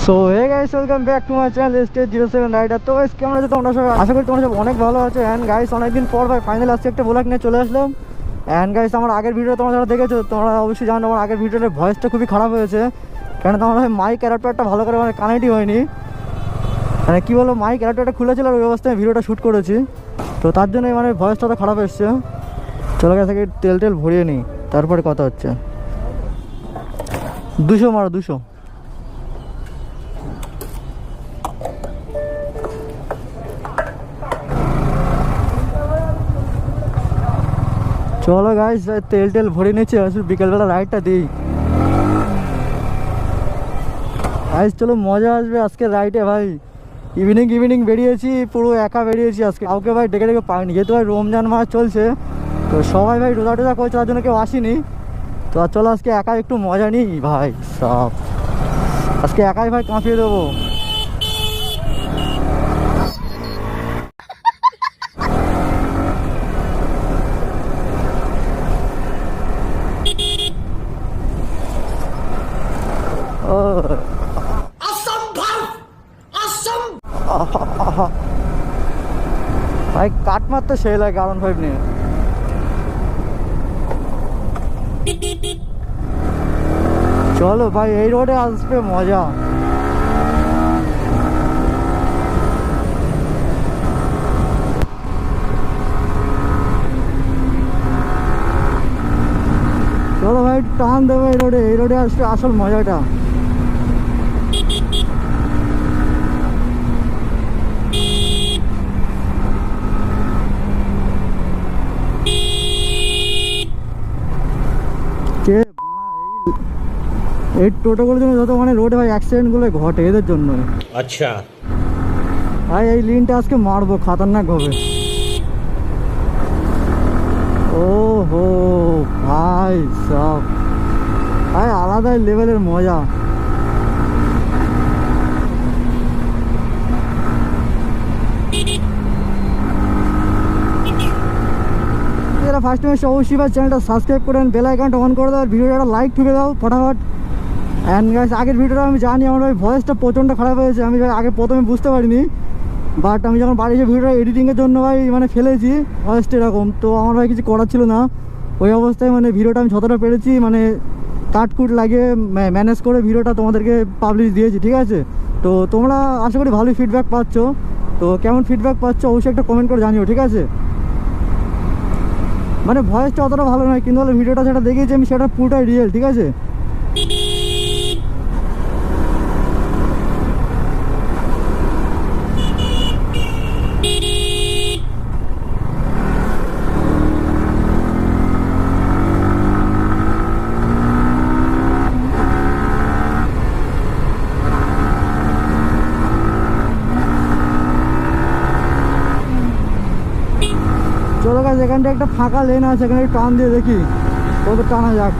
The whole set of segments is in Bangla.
So hey guys, welcome back to my channel stage 07 rider. তো গাইস কেমন আছো তোমরা সবাই? আশা করি তোমরা সব অনেক ভালো আছো। অ্যান্ড গাইস অনেকদিন পর ভাই ফাইনাল আজকে একটা ব্লগ নিয়ে চলে আসলাম। অ্যান্ড গাইস আমার আগের ভিডিও তোমরা যারা দেখেছো তোমরা অবশ্যই জানো আমার আগের ভিডিওর ভয়েসটা খুবই খারাপ হয়েছে, কারণ তোমার মাইক অ্যাডাপ্টারটা ভালো করে মানে কানেক্টই হয়নি। মানে কী বলো, মাইক অ্যাডাপ্টারটা খুলেছিল আর ওই অবস্থায় ভিডিওটা শ্যুট করেছি, তো তার জন্যই মানে ভয়েসটা তো খারাপ এসছে। চলো গাইস থেকে তেল ভরিয়ে নিই, তারপরে কথা হচ্ছে। 200 মারো, 200। চলো গাইস তেল ভরে নিচ্ছি, আসলে বিকেলবেলা রাইডটা দিই। গাইস চলো মজা আসবে আজকে রাইডে ভাই। ইভিনিং বেরিয়েছি, পুরো একা বেরিয়েছি আজকে, কাউকে ভাই ডেকে পাইনি, যেহেতু ভাই রমজান মাস চলছে তো সবাই ভাই রোজা টোজা করছে, তার জন্য কেউ আসেনি। তো চলো আজকে একা একটু মজা নিই ভাই, সব আজকে একাই ভাই কাঁপিয়ে দেবো। ভাই কাট মারতে সেই লাগে R15 নিয়ে। চলো ভাই এই রোডে আসবে মজা। চলো ভাই টান দেবো এই রোডে আসবে আসল মজাটা। এই টোটোগুলোর জন্য যত মানে রোডে ভাই অ্যাক্সিডেন্টগুলো ঘটে এদের জন্য। আচ্ছা ভাই এই লিনটা আজকে মারবো খাতারনাক হবে। ও হো ভাই সব ভাই আলাদাই লেভেলের মজা। ফার্স্ট টাইম অবশ্যই ভাই চ্যানেলটা সাবস্ক্রাইব করেন, বেল আইকনটা অন করে দাও, আর ভিডিওটা একটা লাইক ঠুকে দাও ফটাফট। অ্যান্ড গাইস আগের ভিডিওটা আমি জানি আমার ভাই ভয়েসটা প্রচণ্ড খারাপ হয়েছে, আমি ভাই আগে প্রথমে বুঝতে পারিনি, বাট আমি যখন বাড়ি এসে ভিডিওটা এডিটিংয়ের জন্য ভাই মানে ফেলেছি ভয়েসটা এরকম, তো আমার ভাই কিছু করার ছিল না। ওই অবস্থায় মানে ভিডিওটা আমি যতটা পেরেছি মানে কাটকুট লাগিয়ে ম্যানেজ করে ভিডিওটা তোমাদেরকে পাবলিশ দিয়েছি, ঠিক আছে? তো তোমরা আশা করি ভালোই ফিডব্যাক পাচ্ছ, তো কেমন ফিডব্যাক পাচ্ছ অবশ্যই একটা কমেন্ট করে জানিও, ঠিক আছে? মানে ভয়েসটা অতটা ভালো নয়, কিন্তু ভিডিওটা যেটা দেখেছি আমি সেটা পুরোটাই রিয়েল, ঠিক আছে? চলো গাছ এখানটা একটা ফাঁকা লেন আছে, এখানে টান দিয়ে দেখি কত টানা যাক।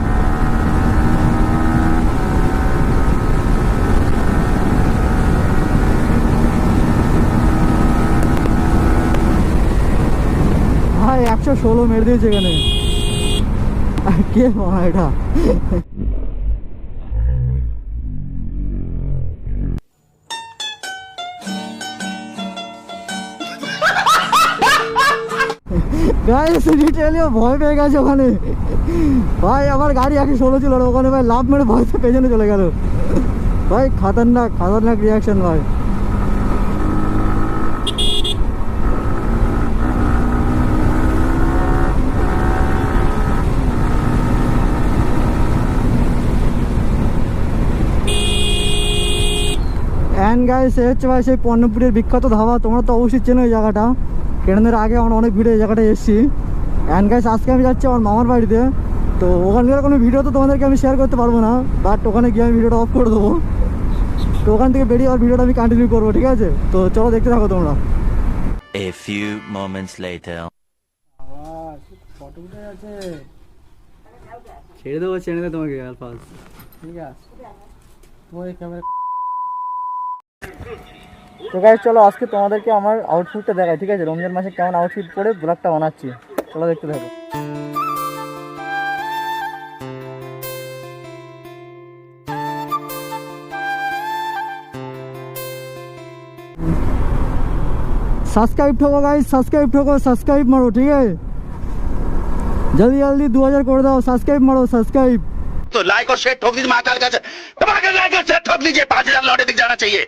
ভাই 116 মেরে দিয়েছে এখানে, কে মা এটা? গাইস ডিটেলিও ভয় পেয়ে গেছে ওখানে ভাই, আমার গাড়ি 116 ছিল ওখানে ভাই লাভ মেরে ভয়তে পেছনে চলে গেল ভাই। খাতারনাক রিয়াকশন ভাই। অ্যান্ড গাইস সে হচ্ছে ভাই সেই পণ্যপুরের বিখ্যাত ধাবা, তোমরা তো অবশ্যই চেনো এই জায়গাটা, কেনাদের আগে আমরা অনেক ভিডিও এই জায়গাটায় এসেছি। অ্যান্ড গাইস আজকে আমি যাচ্ছি আমার মামার বাড়িতে, তো ওখানকার কোনো ভিডিও তো তোমাদেরকে আমি শেয়ার করতে পারবো না, বাট ওখানে গিয়ে আমি ভিডিওটা অফ করে দেবো। তো ওখান থেকে বেরিয়ে আর ভিডিওটা আমি কন্টিনিউ করবো, ঠিক আছে? তো চলো দেখতে থাকো তোমরা। A few moments later. Photo উঠে আছে, ছেড়ে দেবো ছেড়ে দেবো তোমাকে আর পাস, ঠিক আছে? তোমার ক্যামেরা। তো গাইস চলো আজকে তোমাদেরকে আমার আউটফিটটা দেখাই, ঠিক আছে? রমজান মাসে কেমন আউটফিট পরে ব্লগটা বানাচ্ছি, চলো দেখতে থাকো। सब्सक्राइब ठोको गाइस, सब्सक्राइब ठोको, सब्सक्राइब मारो, ठीक है? जल्दी जल्दी 2000 कर दो, सब्सक्राइब मारो, सब्सक्राइब। तो लाइक और शेयर ठोक दीजिए महाकाल का, दबा के लाइक और शेयर ठोक दीजिए, 5000 लौटे दिख जाना चाहिए।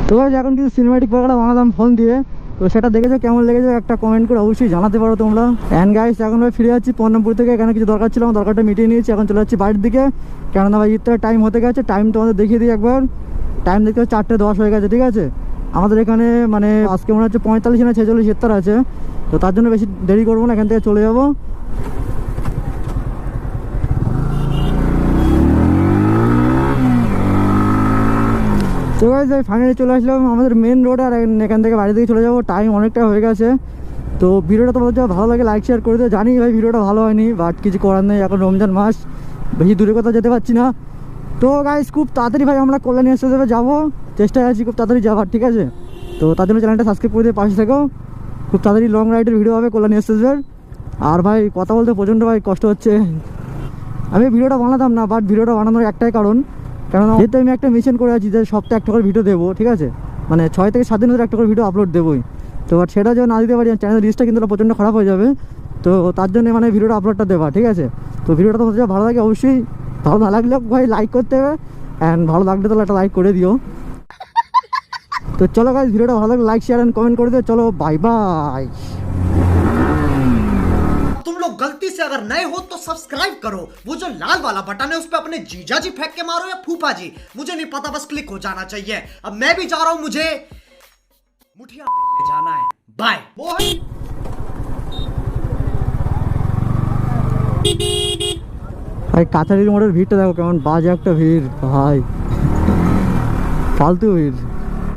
তো গাইস এখন কিছু সিনেম্যাটিক প্রোগ্রাম বানালাম ফোন দিয়ে, তো সেটা দেখেছো কেমন লেগেছে একটা কমেন্ট করে অবশ্যই জানাতে পারো তোমরা। অ্যান্ড গাইস এখন ভাই ফিরে যাচ্ছি পর্ণমপুর থেকে, এখানে কিছু দরকার ছিল, আমার দরকারটা মিটিয়ে নিয়েছি, এখন চলে যাচ্ছি বাড়ির দিকে, কেননা ভাই ইফতারের টাইম হতে গেছে। টাইম তোমাদের দেখিয়ে দিই একবার, টাইম দেখতে 4:10 হয়ে গেছে, ঠিক আছে? আমাদের এখানে মানে আজকে মনে হচ্ছে 45 না 46 ইফতার আছে, তো তার জন্য বেশি দেরি করবো না, এখান থেকে চলে যাবো। তো গাইস ফাইনালি চলে আসলাম আমাদের মেন রোড, আর এখান থেকে বাড়ি থেকে চলে যাবো, টাইম অনেকটা হয়ে গেছে। তো ভিডিওটা তোমাদের যদি ভালো লাগে লাইক শেয়ার করে দিও। জানি ভাই ভিডিওটা ভালো হয়নি, বাট কিছু করার নেই, এখন রমজান মাস, বেশি দূরে কোথাও যেতে পারছি না। তো গাইস খুব তাড়াতাড়ি ভাই আমরা কল্যাণী এক্সপ্রেসওয়ে যাবো, চেষ্টায় আছি খুব তাড়াতাড়ি যাওয়ার, ঠিক আছে? তো তার জন্য চ্যানেলটা সাবস্ক্রাইব করে দিয়ে পাশে থেকো, খুব তাড়াতাড়ি লং রাইডের ভিডিও হবে কল্যাণী এক্সপ্রেসওয়ের। আর ভাই কথা বলতে প্রচণ্ড ভাই কষ্ট হচ্ছে, আমি ভিডিওটা বানাতাম না, বাট ভিডিওটা বানানোর একটাই কারণ, কারণ যেহেতু আমি একটা মিশন করে আছি যে সপ্তাহে একটা করে ভিডিও দেবো, ঠিক আছে? মানে 6 থেকে 7 দিন ধরে একটা করে ভিডিও আপলোড দেবোই। তো বাট সেটা যদি না দিতে পারি চ্যানেলের রিচটা কিন্তু প্রচণ্ড খারাপ হয়ে যাবে, তো তার জন্য মানে ভিডিওটা আপলোডটা দেওয়া, ঠিক আছে? তো ভিডিওটা তোমাদের যদি ভালো লাগে অবশ্যই, ভালো না লাগলেও ভাই লাইক করতে হবে, অ্যান্ড ভালো লাগলে তাহলে একটা লাইক করে দিও। তো চলো গাইস ভিডিওটা ভালো লাগলে লাইক শেয়ার অ্যান্ড কমেন্ট করে দিও, চলো বাই বাই। तुम लोग गलती से अगर नए हो तो सब्सक्राइब करो, वो जो लाल वाला बटन है उस पे अपने जीजा जी फेंक के मारो या फूफा जी, मुझे नहीं पता, बस क्लिक हो जाना चाहिए। अब मैं भी जा रहा हूं, मुझे मुठिया बेलने जाना है। बाय। ভাই কাছারির মোড়ের ভিড়টা দেখো কেমন বাজে একটা ভিড় ভাই, ফালতু ভিড়।